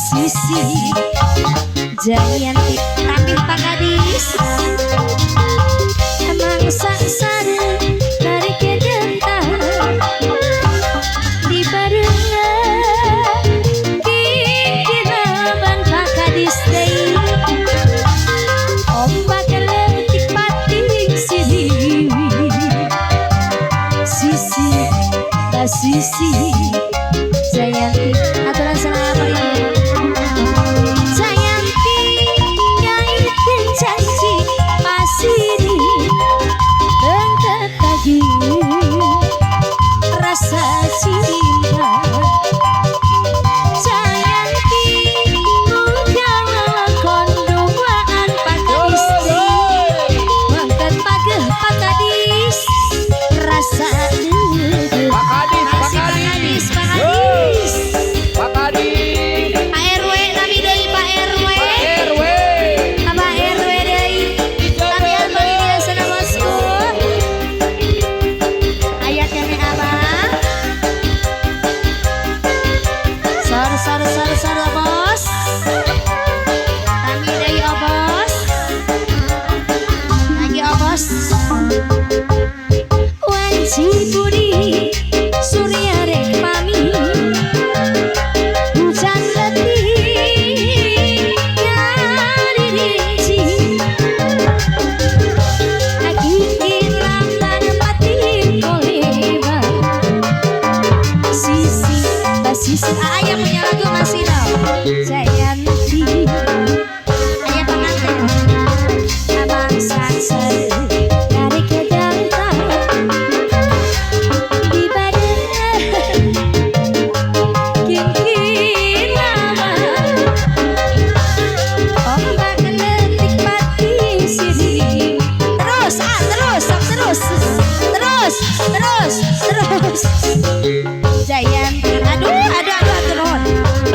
Sisi Jayanti tampil Pak Gadis emang saksara dari kedenta di barengan kikinaban Pak Gadis day ombak letik pating sini sisi tak sisi Jayanti aturan sana apa ini Jayanti nyaitin janji pasiri engkau tagi rasa cinta Jayanti mungkin konduaan Pak Gadis mangkat pageh Pak Gadis rasa Sar bos kami dari obos lagi obos wanci budi surya rek pami hujan letih nyari rinci lagi kiram dan mati koleba sisi basisi ayah punya lagu masih Jayanti ayah pengantin abang saksara dari kedanta di badan kingkin lama ombak letik pati sini terus Jayanti aduh turun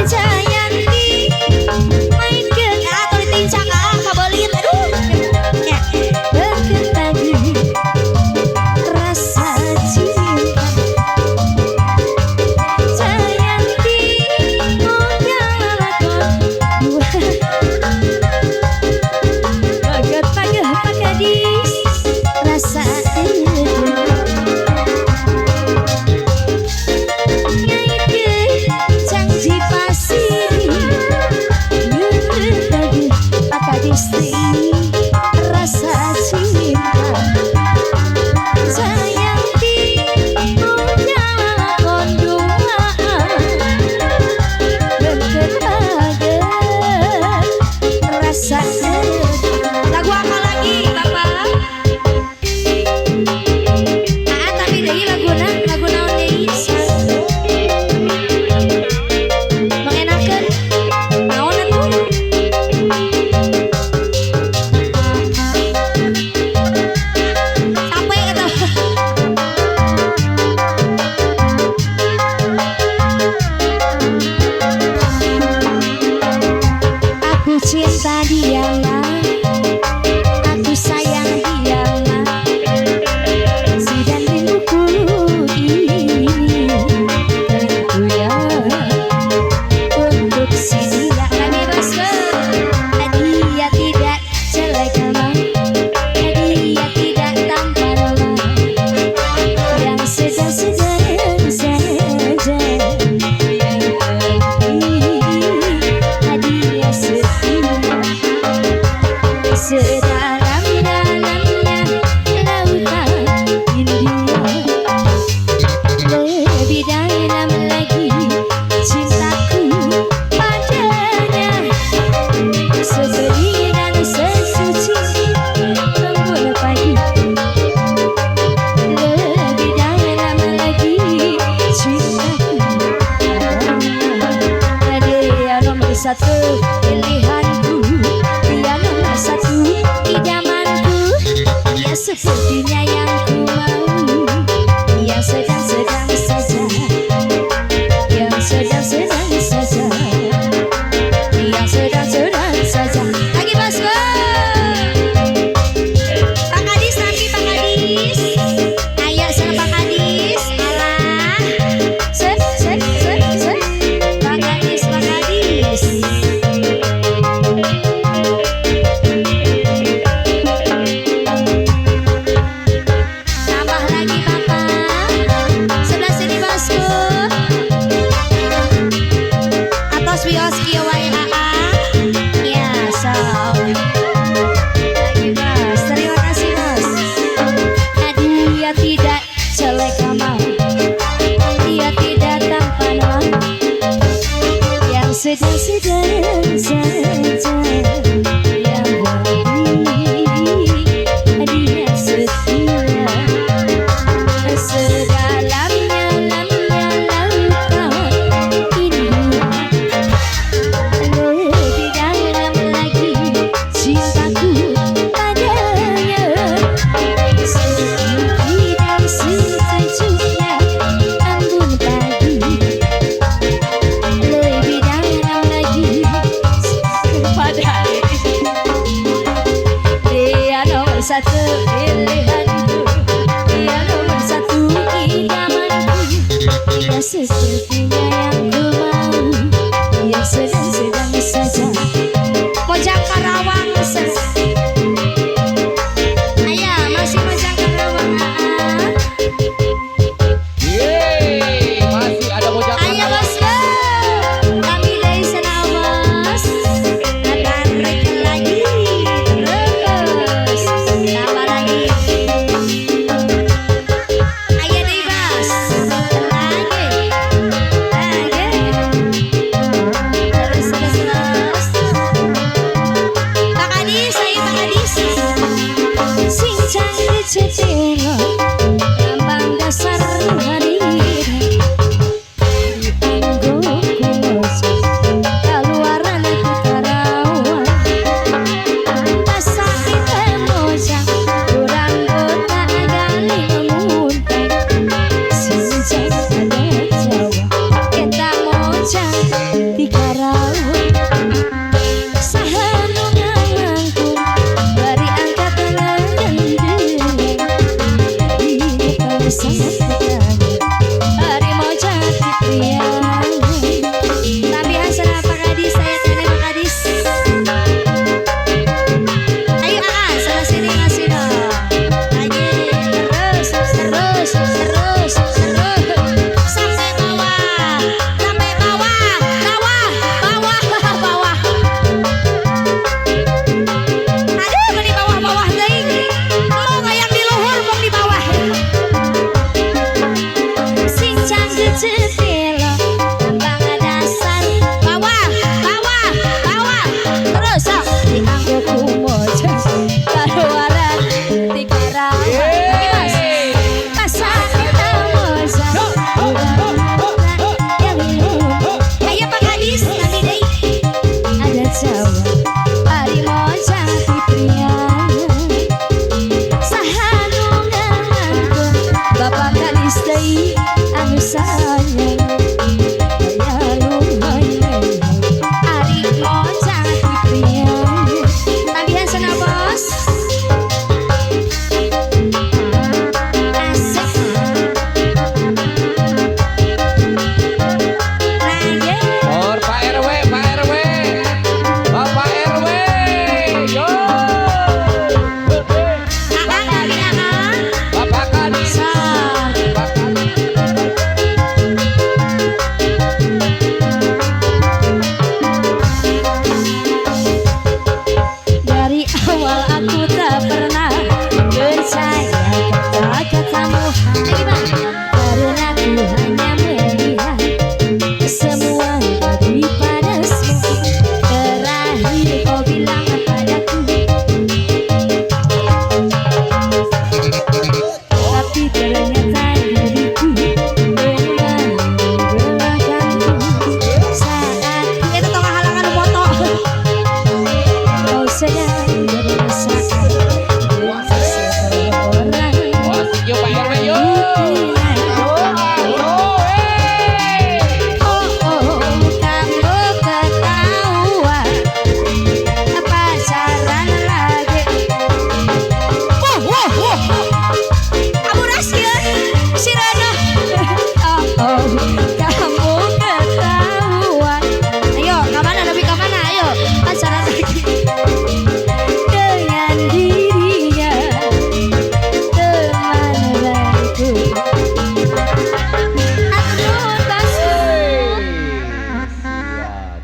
Jayanti main ke atau ditincak kabelit aduh ya deket lagi rasa cinta Jayanti mau nyalakan bagat pageh Pak Gadis rasa janji pasiri Pak Gadis rasa cinta Jayanti punya konduaan deket pageh rasa lagu apa lagi Bapak? Tapi deui lagu naon deui? Cinta dialah, aku sayang dialah, si dan rinduku ini tentu ya untuk si dia. Kami bosku, dia tidak jelek amat, dia tidak tampan amat, yang sedang-sedang saja, yang penting hadiah sedalam-dalamnya lautan India lebih dalam lagi cintaku padanya sebening dan sesuci lembut pagi lebih dalam lagi cintaku padanya dia nomor satu pilihanku dia nomor satu idamanku dia sepertinya yang ku mau yang sedang-sedang saja yang sedang-sedang saja yang sedang-sedang saja lagi bosku Pak Gadis nanti Pak Gadis ayo sama Pak Gadis alah set Pak Gadis sedang saja yang bagi dia setia sedalam-dalamnya lautan ini lebih dalam lagi cintaku padanya setinggi dan sesejuknya embun pagi lebih dalam lagi padanya dia nomor satu.